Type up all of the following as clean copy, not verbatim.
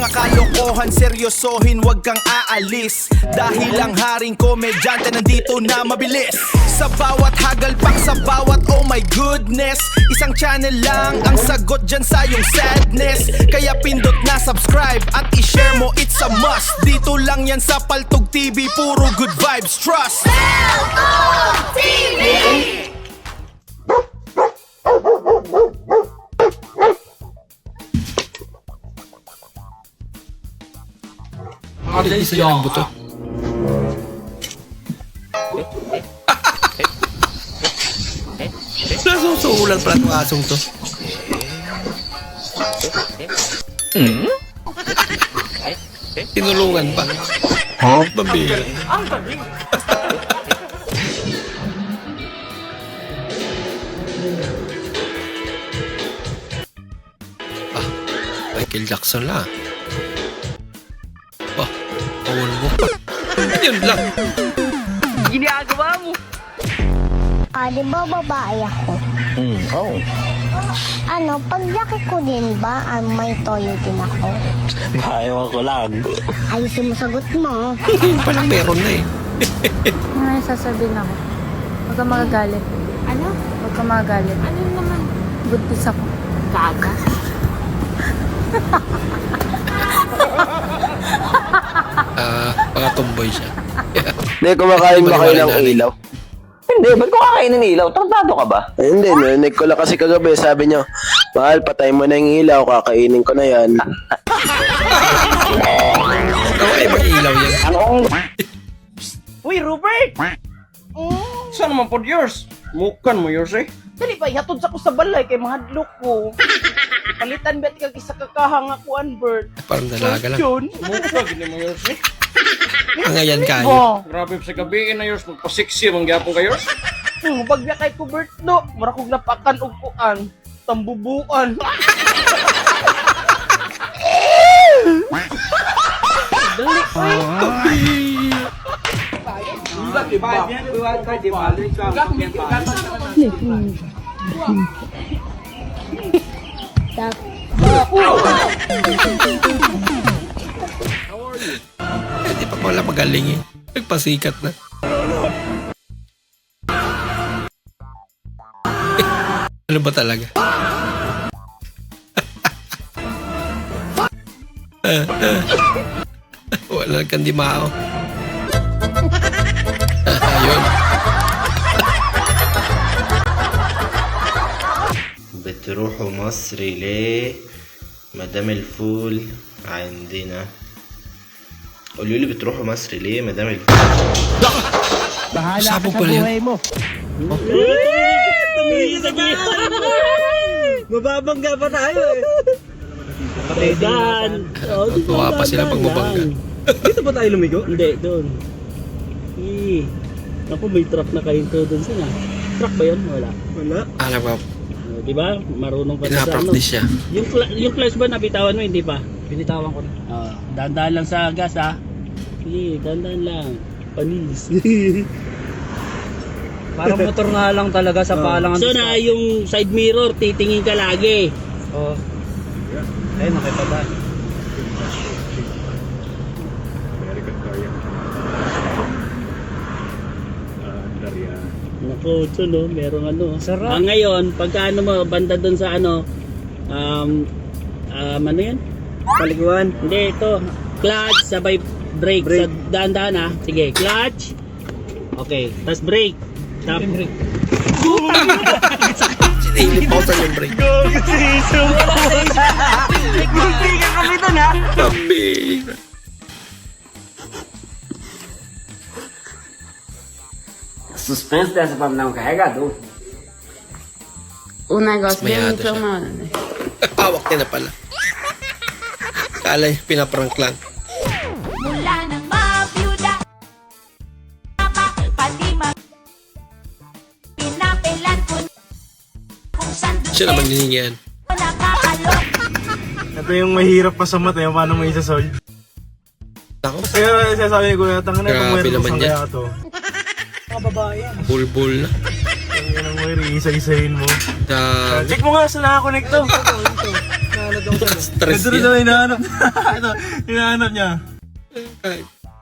mga kalokohan, seryosohin, wag kang aalis. Dahil ang haring komedyante nandito na mabilis. Sa bawat hagalpak, sa bawat oh my goodness, isang channel lang ang sagot dyan sa iyong sadness. Kaya pindot na subscribe at i-share mo, it's a must. Dito lang yan sa Paltog TV, puro good vibes, trust. Paltog TV! Isa yung buto. Nasusulan pala itong asong to. Tinulungan pa. Pambira. Michael Jackson lang. Awal mo pa. Yun lang. Ginagawa mo. Di ba babae ako? Oo. Ano, paglaki ko din ba, may toyo din ako? Ayaw ko lang. Ayusin mo sagot mo. Palang meron na eh. May sasabihin ako. Huwag kang magagalit. Ano? Huwag kang magagalit. Ano naman? Buntis ako. Gaga? Baka tomboy siya. Hindi, kumakain ba kayo ng ilaw? Hindi, ba't ko kakainin ng ilaw? Tartado ka ba? Ay, hindi, narinig ko lang kasi kagabi, sabi nyo, mahal, patay mo na yung ilaw, kakainin ko na yan. Ay, mag-ilaw yan. Uy, Rupert! Saan naman po yours? Mukan mo yours eh. Dali pa, ihatod sa ko sa balay kay mahadlok ko. Palitan bet kag isa kakahang akuan, Bert. Parang dalaga lang. Yun, muka, gini mo yours eh. Angayan kayo. Oh, grabe sa gabi na yours, magpa-sexy mang gyapon ka yours. Bagya kay ko, Bert, no. Marakog napakan og kuan. Tambubuan. Dali, uy. Hindi pa pala magaling eh. Nagpasikat na. Ano ba talaga? Wala kang dimao. Ayun. بتروحوا مصر ليه مدام الفول عندنا قولوا لي بتروحوا مصر ليه مدام الفول Sabog pala yun. Mababangga pa tayo eh. Patigan. Gawa pa sila pag mabangga. Dito ba tayo lumigo? Hindi, doon. Naku, may truck na kahinto doon sila. Truck ba yun? Wala. Wala. Alam ko, Di ba? Marunong pa sa ano. pinapractice siya. Yung clutch ba nabitawan mo? Hindi pa? Binitawan ko na. Dahan-dahan lang sa gas ha. Sige, dahan-dahan lang. Panis. Parang motor nga lang talaga sa palangan. So na yung side mirror, titingin ka lagi. Oh. Ayun, nakita ba? Naku, ito no, merong ano. Sarap. Ngayon, pagka ano mo, banda doon sa ano, ano yan? Paliguan. Hindi, ito. Clutch, sabay brake. Sa dahan-dahan ha. Sige, clutch. Okay, tapos brake. Tap. Sinilip out yung break. Nagbibigan kami doon ha. Pambira. Suspense dessa pra me dar um carregador. O negócio dele Mayada não siya. foi nada, né? Pawak niya na pala. Kala pinaprank lang. Mula ng mabiyuda, pati pinapilan ko kung saan doon Siya naman hiningihan. nakakalok. Ito yung mahirap pa sa mata, yung paano mo isa-solve. Ako, Kaya sasabi ko, tangan na Grabe kung meron naman isang yan. kaya to. bulbul na. Ang inang mo, isa-isahin mo. Dami. Check mo nga sa nakakonect to. Stress Ito rin yan. na hinahanap. Ito, hinahanap niya.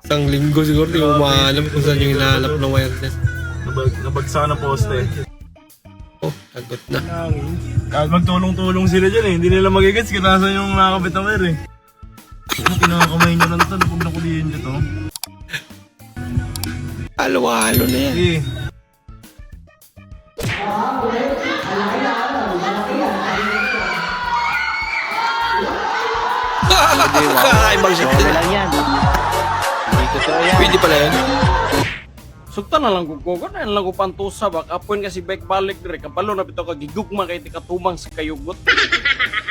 Isang linggo siguro, di mo maalam kung saan yung hinahanap ng wireless. Nabagsak na poste. Oh, lagot na. Kahit magtulong-tulong sila dyan eh. Hindi nila magigets kung nasa yung nakakabit na wire eh. Ano, kinakamay nyo lang ito. Huwag nakulihin nyo to. Halo-halo na yan. Sige. Kakaibang shot din. yan. Pwede pala yan. Sukta na lang kukuha na lang ko pantusa bak apon kasi back balik dire kapalo na bitaw ka gigugma kay tika tumang sa kayugot.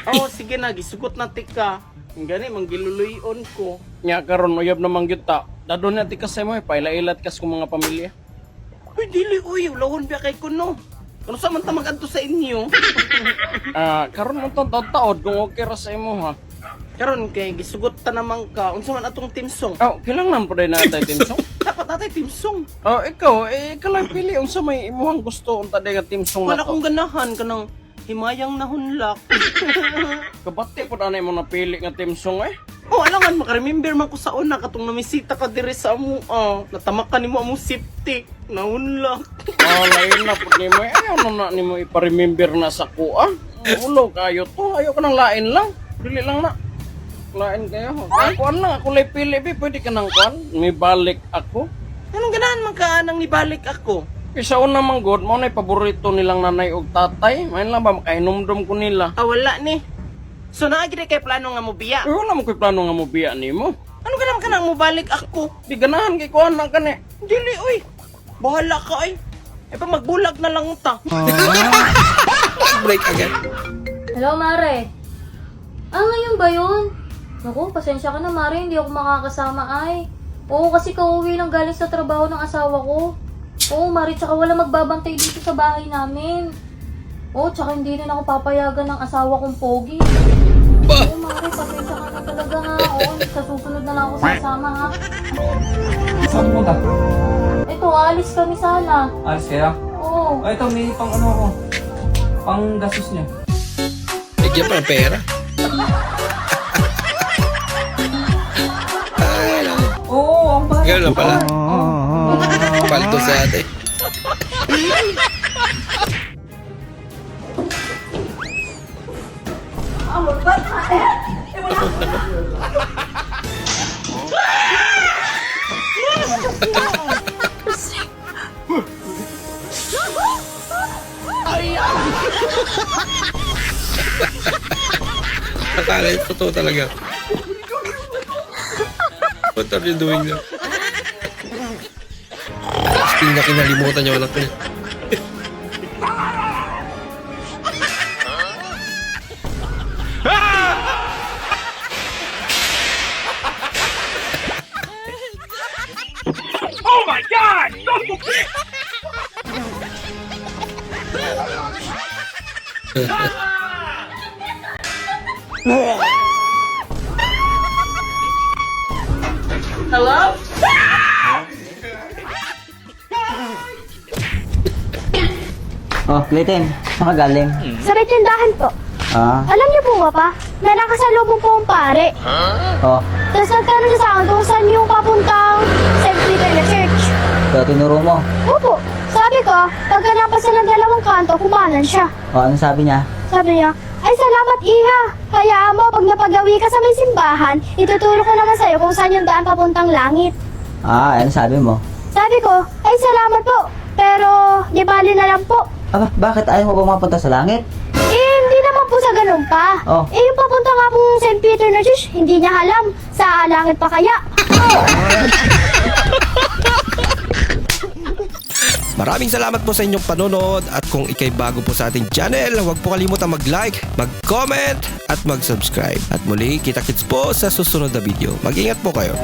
Oh sige na gisugot na tika. Ngani manggiluluyon ko. Nya karon uyab na manggita. Dadon na tika sa mo paila-ilat kas ko mga pamilya. Uy dili uy ulahon biya kay kuno. Kuno sa man ta magadto sa inyo. Karon mo tong taod kung okay ra sa imo ha. Karon kay gisugot ta naman ka unsa man atong team song. Oh, kailangan po din natay team song. Dapat natay team song. Oh, ikaw lang pili unsa may imuhang gusto unta day nga team song na. Wala kong ganahan kanang himayang nahunlak. Kabati po na mo napili nga team song eh. Oh, alangan maka-remember man ko sa una katong namisita ka dire sa amo. Natamak ka nimo among septic. Nahunlak. Lain na po nimo. Ayaw na nimo ipa-remember na sa kuha. Ulo kayo to. Ayaw ka nang lain lang. Dili lang na. Lain kayo. Kuan lang ako lay pili bi pwede ka nang kuan. May balik ako. Anong ganahan man ka nang nibalik ako? Isa una man god mo na paborito nilang nanay ug tatay. Mayn lang ba makainomdom ko nila. Wala ni. So naagi kay plano nga mo biya. Wala mo kay plano nga mo biya nimo. Ano ganahan ka nang mo balik ako? Di ganahan kay kuan lang kani. Dili oy. Bahala ka ay. Pa magbulag na lang ta. Break again. Hello, Mare. Ngayon ba yun? Naku, pasensya ka na, Mare. Hindi ako makakasama ay. Oo, kasi kauwi lang galing sa trabaho ng asawa ko. Oo, Mare, tsaka wala magbabantay dito sa bahay namin. Oo, tsaka hindi rin ako papayagan ng asawa kong pogi. Oo, Mare, pasensya ka na talaga ha. Oo, sa susunod na lang ako sasama ha. Saan mo ta? Ito, alis kami sana. Alis kaya? Oo. Ito, may pang ano ako. Pang gastos niya. Bigyan pa ng pera. Oo, ang bahay. Ganun lang pala. Palto sa ate. Akala yung totoo talaga. What are you doing now? Hindi na kinalimutan niya anak niya. Oh my god! Hello? Oh, Clayton, saan ka galing? Sa may tindahan po. Alam niyo po ba pa, may nakasalubong po ang pare. Oh, Tapos nagtanong siya sa akin kung saan yung papuntang St. Peter na church. kaya tinuro mo. Opo, sabi ko, pagka napasa ng dalawang kanto, kumanan siya. Oh, anong sabi niya? Sabi niya, ay salamat iha. Kaya mo, pag napagawi ka sa may simbahan, ituturo ko naman sa'yo kung saan yung daan papuntang langit. Anong sabi mo? Sabi ko, ay salamat po. Pero, di bali na lang po. Aba, bakit ayaw mo ba mapunta sa langit? Hindi naman po sa ganun pa. Oh. Yung papunta nga pong St. Peter na church, hindi niya alam. Sa langit pa kaya. Maraming salamat po sa inyong panonood at kung ikay bago po sa ating channel, huwag po kalimutan mag-like, mag-comment at mag-subscribe. At muli, kita-kits po sa susunod na video. Mag-ingat po kayo.